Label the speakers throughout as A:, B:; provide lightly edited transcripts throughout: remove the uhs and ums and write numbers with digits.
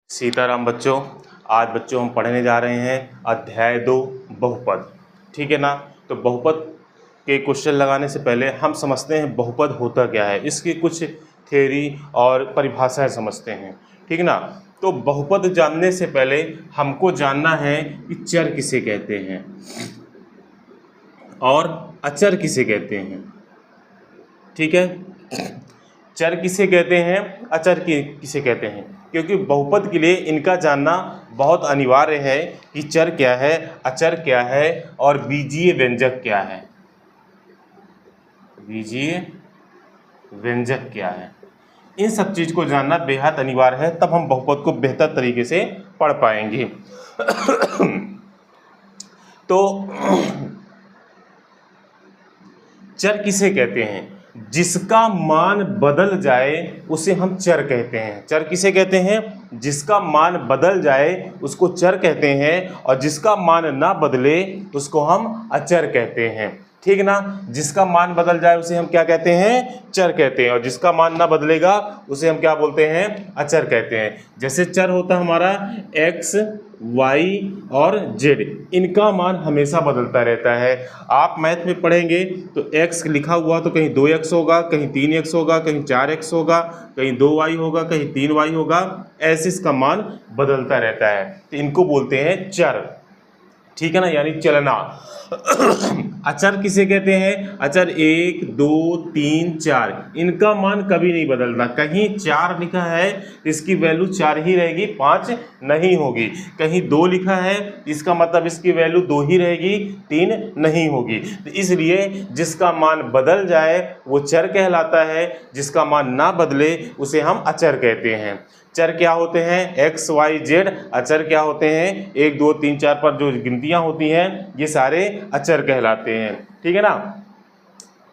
A: सीताराम बच्चों, आज बच्चों हम पढ़ने जा रहे हैं अध्याय 2 बहुपद। ठीक है ना। तो बहुपद के क्वेश्चन लगाने से पहले हम समझते हैं बहुपद होता क्या है, इसकी कुछ थ्योरी और परिभाषाएं समझते हैं। ठीक ना। तो बहुपद जानने से पहले हमको जानना है कि चर किसे कहते हैं और अचर किसे कहते हैं। ठीक है। चर किसे कहते हैं, अचर किसे कहते हैं, क्योंकि बहुपद के लिए इनका जानना बहुत अनिवार्य है कि चर क्या है, अचर क्या है और बीजीय व्यंजक क्या है। बीजीय व्यंजक क्या है, इन सब चीज़ को जानना बेहद अनिवार्य है, तब हम बहुपद को बेहतर तरीके से पढ़ पाएंगे। तो चर किसे कहते हैं, जिसका मान बदल जाए उसे हम चर कहते हैं। चर किसे कहते हैं, जिसका मान बदल जाए उसको चर कहते हैं, और जिसका मान ना बदले उसको हम अचर कहते हैं। ठीक ना। जिसका मान बदल जाए उसे हम क्या कहते हैं, चर कहते हैं, और जिसका मान ना बदलेगा उसे हम क्या बोलते हैं, अचर कहते हैं। जैसे चर होता है हमारा x, y और z, इनका मान हमेशा बदलता रहता है। आप मैथ में पढ़ेंगे तो x लिखा हुआ तो कहीं 2x होगा, कहीं 3x होगा, कहीं 4x होगा, कहीं 2y होगा, कहीं 3y होगा, ऐसे इसका मान बदलता रहता है। तो इनको बोलते हैं चर। ठीक है ना, यानी चलना। अचर किसे कहते हैं, अचर 1, 2, 3, 4, इनका मान कभी नहीं बदलता। कहीं 4 लिखा है तो इसकी वैल्यू 4 ही रहेगी, 5 नहीं होगी। कहीं 2 लिखा है इसका मतलब इसकी वैल्यू 2 ही रहेगी, 3 नहीं होगी। तो इसलिए जिसका मान बदल जाए वो चर कहलाता है, जिसका मान ना बदले उसे हम अचर कहते हैं। चर क्या होते हैं, x, y, z। अचर क्या होते हैं, 1, 2, 3, 4 पर जो गिनतियां होती हैं ये सारे अचर कहलाते हैं। ठीक है ना।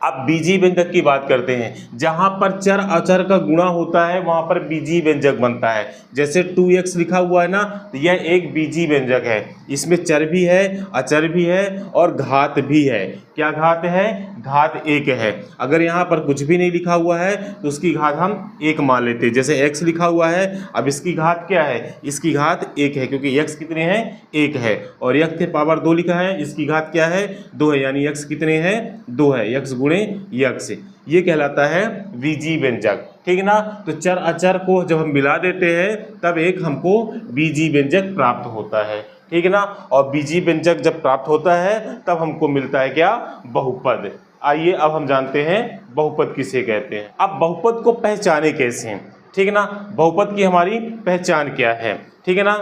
A: अब बीजीय व्यंजक की बात करते हैं। जहां पर चर अचर का गुणा होता है वहां पर बीजीय व्यंजक बनता है। जैसे 2x लिखा हुआ है ना, तो यह एक बीजीय व्यंजक है। इसमें चर भी है, अचर भी है और घात भी है। क्या घात है, घात 1 है। अगर यहाँ पर कुछ भी नहीं लिखा हुआ है तो उसकी घात हम 1 मान लेते हैं। जैसे x लिखा हुआ है, अब इसकी घात क्या है, इसकी घात 1 है, क्योंकि x कितने हैं, 1 है। और x के पावर 2 लिखा है, इसकी घात क्या है, 2 है, यानी x कितने हैं, 2 है, x गुणे यक्स। ये कहलाता है बीजीय व्यंजक। ठीक है ना। तो चर अचर को जब हम मिला देते हैं तब एक हमको बीजीय व्यंजक प्राप्त होता है। ठीक है ना। और बीजीय व्यंजक जब प्राप्त होता है तब हमको मिलता है क्या, बहुपद। आइए अब हम जानते हैं बहुपद किसे कहते हैं। अब बहुपद को पहचाने कैसे हैं। ठीक है ना। बहुपद की हमारी पहचान क्या है। ठीक है ना।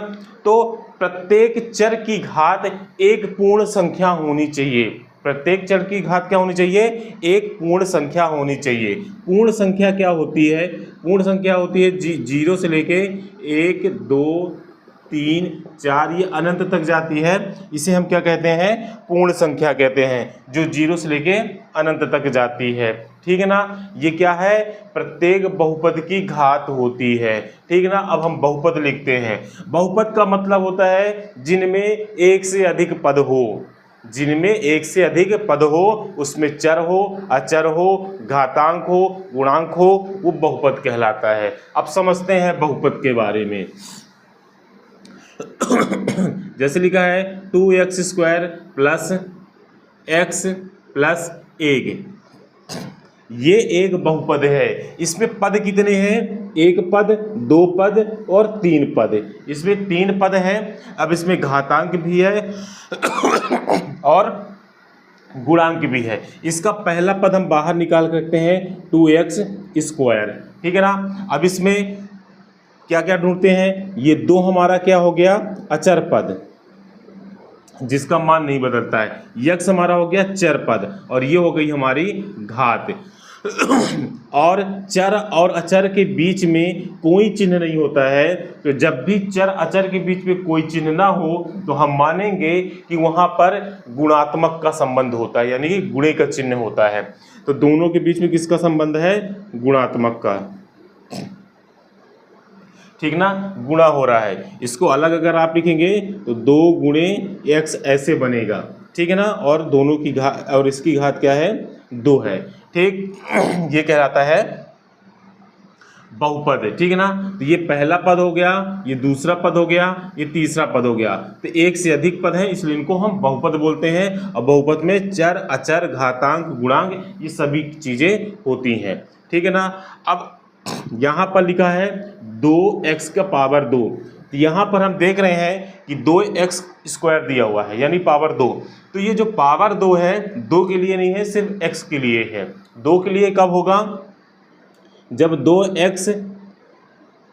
A: तो प्रत्येक चर की घात एक पूर्ण संख्या होनी चाहिए। प्रत्येक चर की घात क्या होनी चाहिए, एक पूर्ण संख्या होनी चाहिए। पूर्ण संख्या क्या होती है, पूर्ण संख्या होती है 0 से लेके 1, 2, 3, 4, ये अनंत तक जाती है। इसे हम क्या कहते हैं, पूर्ण संख्या कहते हैं, जो 0 से लेके अनंत तक जाती है। ठीक है ना। ये क्या है, प्रत्येक बहुपद की घात होती है। ठीक है ना। अब हम बहुपद लिखते हैं। बहुपद का मतलब होता है जिनमें एक से अधिक पद हो, जिनमें एक से अधिक पद हो, उसमें चर हो, अचर हो, घातांक हो, गुणांक हो, वो बहुपद कहलाता है। अब समझते हैं बहुपद के बारे में। जैसे लिखा है 2x² प्लस x प्लस 1, ये एक बहुपद है। इसमें पद कितने हैं, 1 पद, 2 पद और 3 पद। इसमें 3 पद हैं। अब इसमें घातांक भी है और गुणांक भी है। इसका पहला पद हम बाहर निकाल सकते हैं, 2x²। ठीक है ना। अब इसमें क्या क्या ढूंढते हैं, ये 2 हमारा क्या हो गया, अचर पद जिसका मान नहीं बदलता है। यक्स हमारा हो गया चर पद, और ये हो गई हमारी घात। और चर और अचर के बीच में कोई चिन्ह नहीं होता है। तो जब भी चर अचर के बीच में कोई चिन्ह ना हो तो हम मानेंगे कि वहाँ पर गुणात्मक का संबंध होता है, यानी कि गुणे का चिन्ह होता है। तो दोनों के बीच में किसका संबंध है, गुणात्मक का। ठीक ना, गुणा हो रहा है। इसको अलग अगर आप लिखेंगे तो 2 गुणे x ऐसे बनेगा। ठीक है ना। और दोनों की घात, और इसकी घात क्या है, 2 है। ठीक, ये कहलाता है बहुपद, ठीक है ना। तो ये पहला पद हो गया, ये दूसरा पद हो गया, ये तीसरा पद हो गया। तो एक से अधिक पद है इसलिए इनको हम बहुपद बोलते हैं। और बहुपद में चर, अचर, घातांक, गुणांक ये सभी चीजें होती हैं, ठीक है ना। अब यहाँ पर लिखा है 2x का पावर 2। तो यहाँ पर हम देख रहे हैं कि 2x स्क्वायर दिया हुआ है यानी पावर 2। तो ये जो पावर 2 है 2 के लिए नहीं है, सिर्फ x के लिए है। 2 के लिए कब होगा? जब 2x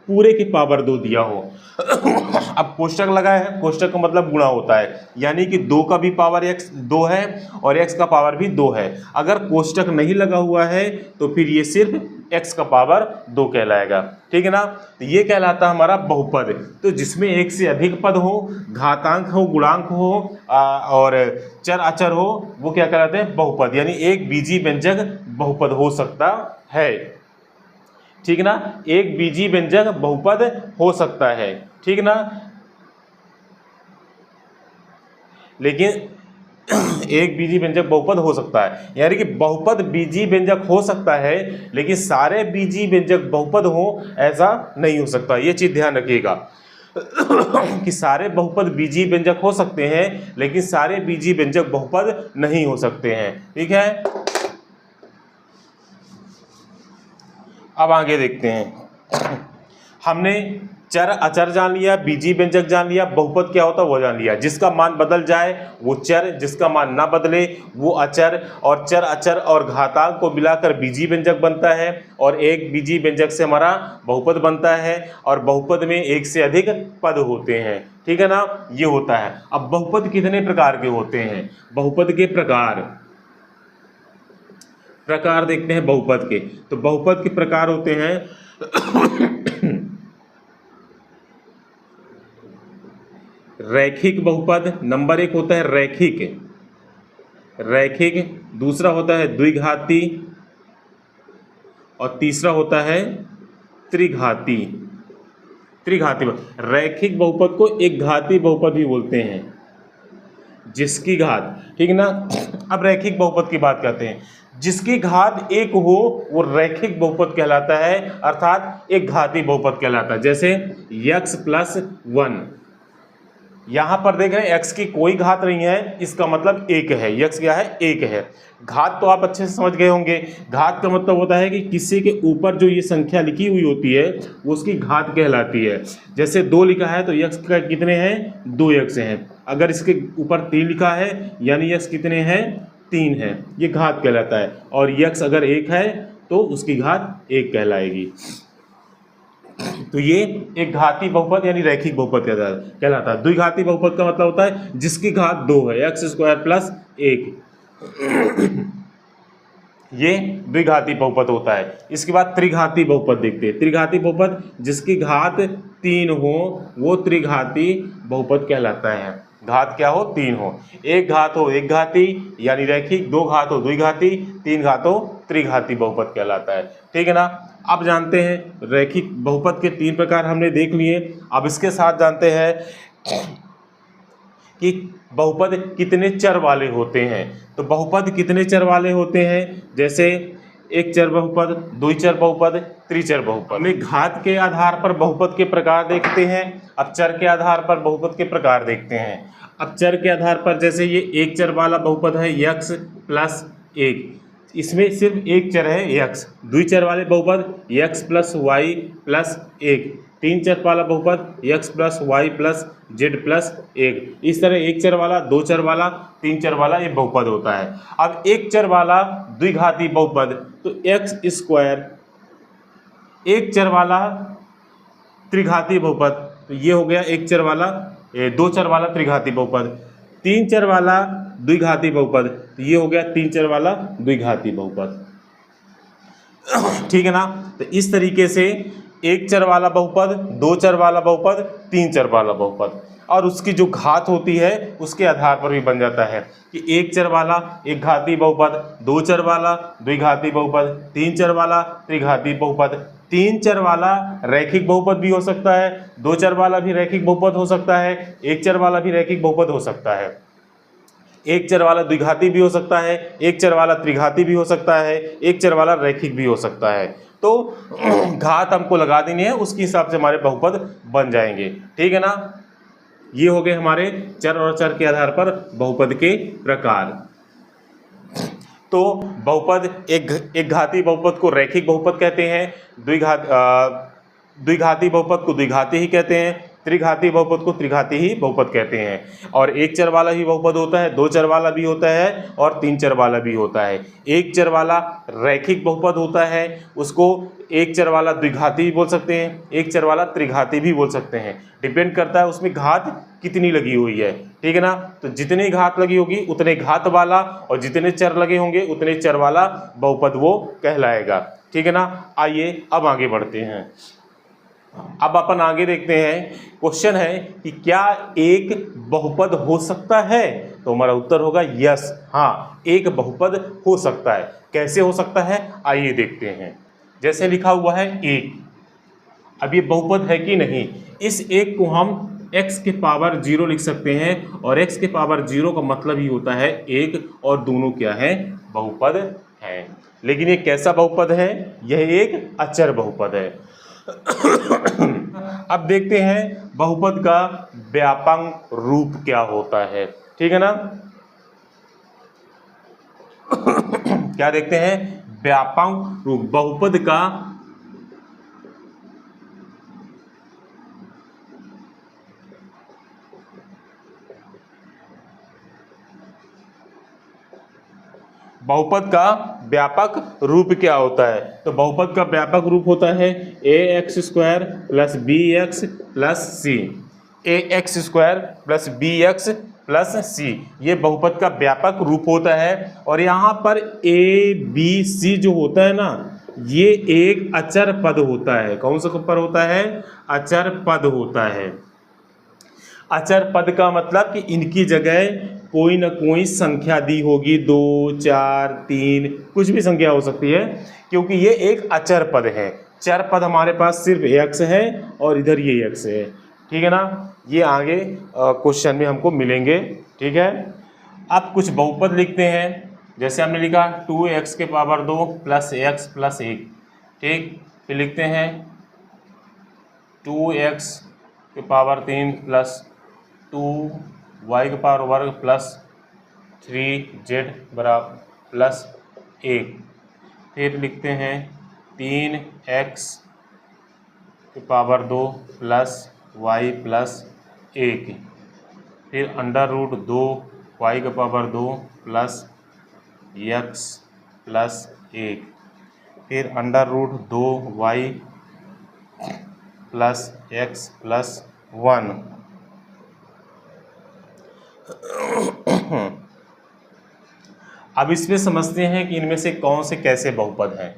A: पूरे की पावर 2 दिया हो। अब कोष्टक लगा है, कोष्टक का मतलब गुणा होता है, यानी कि 2 का भी पावर x 2 है और x का पावर भी 2 है। अगर कोष्टक नहीं लगा हुआ है तो फिर ये सिर्फ x का पावर 2 कहलाएगा, ठीक है ना। तो ये कहलाता है हमारा बहुपद। तो जिसमें एक से अधिक पद हो, घातांक हो, गुणांक हो और चर अचर हो, वो क्या कहलाते हैं? बहुपद। यानी एक बीजी व्यंजक बहुपद हो सकता है, ठीक ना। एक बीजी व्यंजक बहुपद हो सकता है, ठीक ना। लेकिन एक बीजी व्यंजक बहुपद हो सकता है, यानी कि बहुपद बीजी व्यंजक हो सकता है, लेकिन सारे बीजी व्यंजक बहुपद हो ऐसा नहीं हो सकता। ये चीज ध्यान रखिएगा कि सारे बहुपद बीजी व्यंजक हो सकते हैं लेकिन सारे बीजी व्यंजक बहुपद नहीं हो सकते हैं, ठीक है। अब आगे देखते हैं। हमने चर अचर जान लिया, बीजी व्यंजक जान लिया, बहुपद क्या होता है वो जान लिया। जिसका मान बदल जाए वो चर, जिसका मान ना बदले वो अचर, और चर अचर और घातांक को मिलाकर बीजी व्यंजक बनता है और एक बीजी व्यंजक से हमारा बहुपद बनता है। और बहुपद में एक से अधिक पद होते हैं, ठीक है ना। ये होता है। अब बहुपद कितने प्रकार के होते हैं? बहुपद के प्रकार देखते हैं बहुपद के। तो बहुपद के प्रकार होते हैं रैखिक बहुपद, नंबर 1 होता है रैखिक, दूसरा होता है द्विघाती और तीसरा होता है त्रिघाती। रैखिक बहुपद को एक घाती बहुपद भी बोलते हैं, जिसकी घात, ठीक है ना। अब रैखिक बहुपद की बात करते हैं। जिसकी घात 1 हो वो रैखिक बहुपद कहलाता है, अर्थात एक घाती बहुपद कहलाता है। जैसे x + 1, यहां पर देख रहे हैं x की कोई घात नहीं है, इसका मतलब 1 है। x क्या है? 1 है। घात तो आप अच्छे से समझ गए होंगे। घात का मतलब होता है कि किसी के ऊपर जो ये संख्या लिखी हुई होती है वो उसकी घात कहलाती है। जैसे 2 लिखा है तो x का कितने हैं? 2x हैं। अगर इसके ऊपर 3 लिखा है यानी x कितने हैं? 3 है। ये घात कहलाता है। और x अगर 1 है तो उसकी घात 1 कहलाएगी। तो ये एक घाती बहुपद यानी रैखिक बहुपद कहलाता है। द्विघाती बहुपद का मतलब होता है जिसकी घात 2 है, x² + 1। ये द्विघाती बहुपद होता है। इसके बाद त्रिघाती बहुपद देखते हैं। त्रिघाती बहुपद जिसकी घात 3 हो वो त्रिघाती बहुपद कहलाता है। घात क्या हो? 3 हो। एक घात हो एक घाती यानी रैखिक, 2 घात हो द्विघाती, 3 घात हो त्रिघाती बहुपद कहलाता है, ठीक है ना। अब जानते हैं रैखिक बहुपद के 3 प्रकार हमने देख लिए। अब इसके साथ जानते हैं कि बहुपद कितने चर वाले होते हैं। तो बहुपद कितने चर वाले होते हैं? जैसे एक चर बहुपद, द्विचर बहुपद, त्रिचर बहुपद। हमने घात के आधार पर बहुपद के प्रकार देखते हैं। अब चर के आधार पर बहुपद के प्रकार देखते हैं। अब चर के आधार पर जैसे ये एक चर वाला बहुपद है x + 1, इसमें सिर्फ एक चर है x। द्विचर वाले बहुपद x + y + 1, 3 चर वाला बहुपद x + y + z + 1। इस तरह एक चर वाला, 2 चर वाला, 3 चर वाला ये बहुपद होता है। अब एक चर वाला द्विघाती बहुपद तो x², एक चर वाला त्रिघाती बहुपद तो ये हो गया एक चर वाला, 2 चर वाला त्रिघाती बहुपद। 3 चर वाला द्विघाती बहुपद तो ये हो गया 3 चर वाला द्विघाती बहुपद, ठीक है ना। तो इस तरीके से एक चर वाला बहुपद, 2 चर वाला बहुपद, 3 चर वाला बहुपद, और उसकी जो घात होती है उसके आधार पर भी बन जाता है कि एक चर वाला एक घाती बहुपद, 2 चर वाला द्विघाती बहुपद, 3 चर वाला त्रिघाती बहुपद। 3 चर वाला रैखिक बहुपद भी हो सकता है, 2 चर वाला भी रैखिक बहुपद हो सकता है, एक चर वाला भी रैखिक बहुपद हो सकता है, एक चर वाला द्विघाती भी हो सकता है, एक चर वाला त्रिघाती भी हो सकता है, एक चर वाला रैखिक भी हो सकता है, तो घात हमको लगा देनी है, उसके हिसाब से हमारे बहुपद बन जाएंगे। ठीक है ना। ये हो गए हमारे चर और अचर के आधार पर बहुपद के प्रकार। तो बहुपद एक घाती बहुपद को रैखिक बहुपद कहते हैं, द्विघाती बहुपद को द्विघाती ही कहते हैं, त्रिघाती बहुपद को त्रिघाती ही बहुपद कहते हैं। और एक चर वाला भी बहुपद होता है, दो चर वाला भी होता है और तीन चर वाला भी होता है। एक चर वाला रैखिक बहुपद होता है, उसको एक चर वाला द्विघाती भी बोल सकते हैं, एक चर वाला त्रिघाती भी बोल सकते हैं। डिपेंड करता है उसमें घात कितनी लगी हुई है। ठीक है ना। तो जितनी घात लगी होगी उतने घात वाला, और जितने चर लगे होंगे उतने चर वाला बहुपद वो कहलाएगा। ठीक है ना। आइए अब आगे बढ़ते हैं। अब अपन आगे देखते हैं। क्वेश्चन है कि क्या एक बहुपद हो सकता है? तो हमारा उत्तर होगा यस, हाँ एक बहुपद हो सकता है। कैसे हो सकता है आइए देखते हैं। जैसे लिखा हुआ है एक, अब ये बहुपद है कि नहीं। इस एक को हम x के पावर 0 लिख सकते हैं, और x के पावर 0 का मतलब ही होता है एक, और दोनों क्या है बहुपद है। लेकिन ये कैसा बहुपद है? यह एक अचर बहुपद है। अब देखते हैं बहुपद का व्यापक रूप क्या होता है। ठीक है ना। क्या देखते हैं? व्यापक रूप बहुपद का बहुपद का व्यापक रूप क्या होता है? तो बहुपद का व्यापक रूप होता है ax² + bx + c। ax² + bx + c ये बहुपद का व्यापक रूप होता है। और यहाँ पर a b c जो होता है ना, ये एक अचर पद होता है। कौन सा पद होता है? अचर पद होता है। अचर पद का मतलब कि इनकी जगह कोई ना कोई संख्या दी होगी, 2 4 3 कुछ भी संख्या हो सकती है, क्योंकि ये एक अचर पद है। चर पद हमारे पास सिर्फ x है और इधर ये x है। ठीक है ना। ये आगे क्वेश्चन में हमको मिलेंगे। ठीक है। अब कुछ बहुपद लिखते हैं। जैसे हमने लिखा 2x के पावर 2 + x + 1। ठीक। फिर लिखते हैं 2x के पावर 3 + 2y के पावर वर्ग + 3z बराबर +1। फिर लिखते हैं 3x के पावर 2 + y + 1। फिर √2y के पावर 2 + x + 1। फिर √2y + x + 1। अब इसमें समझते हैं कि इनमें से कौन से कैसे बहुपद हैं।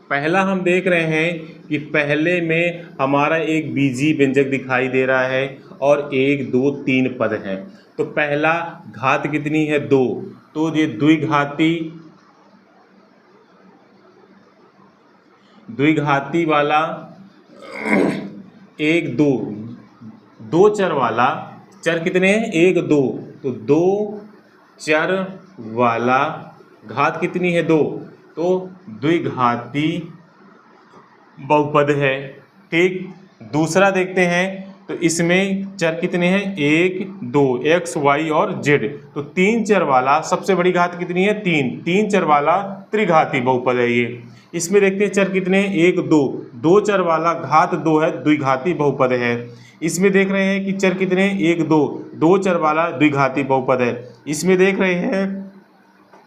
A: पहला हम देख रहे हैं कि पहले में हमारा एक बीजी व्यंजक दिखाई दे रहा है और 1 2 3 पद हैं। तो पहला घात कितनी है? 2। तो ये द्विघाती वाला 1 2, दो चर वाला, चर कितने हैं? 1 2, तो 2 चर वाला घात कितनी है? 2, तो द्विघाती बहुपद है। ठीक। दूसरा देखते हैं। तो इसमें चर कितने हैं? 1 2 x y और z। तो 3 चर वाला सबसे बड़ी घात कितनी है? 3 चर वाला त्रिघाती बहुपद है ये। इसमें देखते हैं चर कितने हैं? 1 2, दो चर वाला घात 2 है, द्विघाती बहुपद है। इसमें देख रहे हैं कि चर कितने हैं? 1 2, दो चर वाला द्विघाती बहुपद है। इसमें देख रहे हैं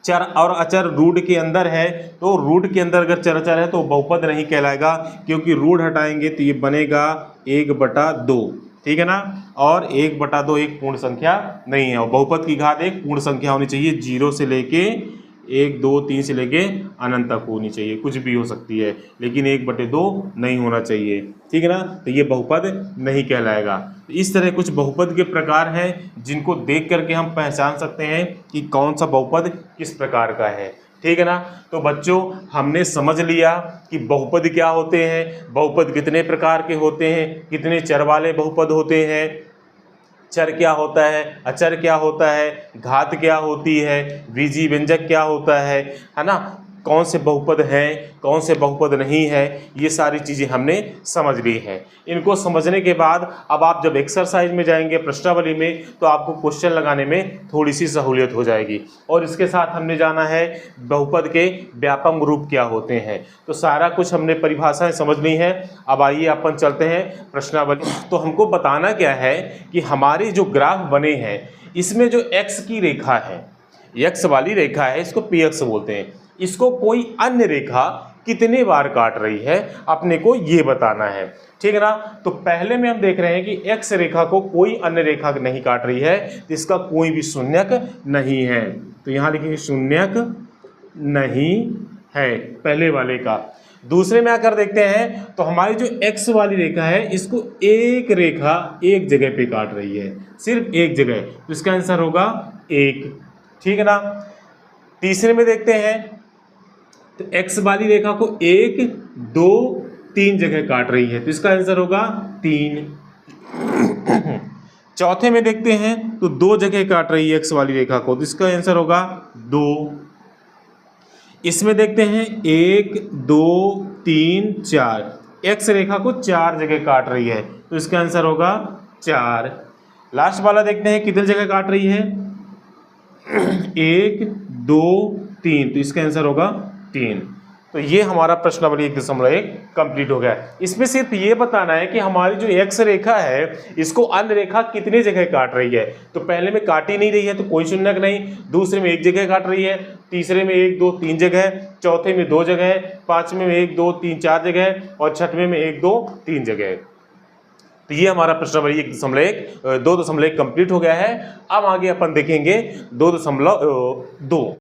A: चर और अचर रूट के अंदर है, तो रूट के अंदर अगर चर अचर है तो बहुपद नहीं कहलाएगा, क्योंकि रूट हटाएंगे तो ये बनेगा 1/2। ठीक है ना। और 1/2 एक पूर्ण संख्या नहीं है, और बहुपद की घात एक पूर्ण संख्या होनी चाहिए। 0 से लेके 1 2 3 से लेके अनंत तक होनी चाहिए। कुछ भी हो सकती है, लेकिन 1/2 नहीं होना चाहिए। ठीक है ना। तो ये बहुपद नहीं कहलाएगा। तो इस तरह कुछ बहुपद के प्रकार हैं जिनको देख करके हम पहचान सकते हैं कि कौन सा बहुपद किस प्रकार का है। ठीक है ना। तो बच्चों हमने समझ लिया कि बहुपद क्या होते हैं, बहुपद कितने प्रकार के होते हैं, कितने चर वाले बहुपद होते हैं, चर क्या होता है, अचर क्या होता है, घात क्या होती है, बीजी व्यंजक क्या होता है ना। कौन से बहुपद हैं, कौन से बहुपद नहीं है, ये सारी चीज़ें हमने समझ ली है। इनको समझने के बाद अब आप जब एक्सरसाइज में जाएंगे, प्रश्नावली में, तो आपको क्वेश्चन लगाने में थोड़ी सी सहूलियत हो जाएगी। और इसके साथ हमने जाना है बहुपद के व्यापक रूप क्या होते हैं। तो सारा कुछ हमने परिभाषाएं समझ ली हैं। अब आइए अपन चलते हैं प्रश्नावली। तो हमको बताना क्या है कि हमारी जो ग्राफ बने हैं इसमें जो x की रेखा है, x वाली रेखा है, इसको px बोलते हैं, इसको कोई अन्य रेखा कितने बार काट रही है अपने को ये बताना है, ठीक है ना। तो पहले में हम देख रहे हैं कि x रेखा को कोई अन्य रेखा नहीं काट रही है, जिसका कोई भी शून्यक नहीं है। तो यहाँ लिखेंगे शून्यक नहीं है पहले वाले का। दूसरे में आकर देखते हैं तो हमारी जो x वाली रेखा है इसको एक रेखा एक जगह पे काट रही है, सिर्फ एक जगह, तो इसका आंसर होगा 1, ठीक है ना। तीसरे में देखते हैं तो x वाली रेखा को 1, 2, 3 जगह काट रही है, तो इसका आंसर होगा 3। चौथे में देखते हैं तो 2 जगह काट रही है x वाली रेखा को, तो इसका आंसर होगा 2। इसमें देखते हैं 1, 2, 3, 4, x रेखा को 4 जगह काट रही है, तो इसका आंसर होगा 4। लास्ट वाला देखते हैं कितने जगह काट रही है, 1, 2, 3, तो इसका आंसर होगा 3। तो ये हमारा प्रश्नावली 1.1 कंप्लीट हो गया। इसमें सिर्फ ये बताना है कि हमारी जो x रेखा है इसको अन्य रेखा कितनी जगह काट रही है। तो पहले में काट ही नहीं रही है तो कोई शून्यक नहीं, दूसरे में 1 जगह काट रही है, तीसरे में 1, 2, 3 जगह, चौथे में 2 जगह, पांचवें में 1, 2, 3, 4 जगह और छठवें में 1, 2, 3 जगह। तो ये हमारा प्रश्नावली 2.1 कंप्लीट हो गया है। अब आगे अपन देखेंगे 2.2।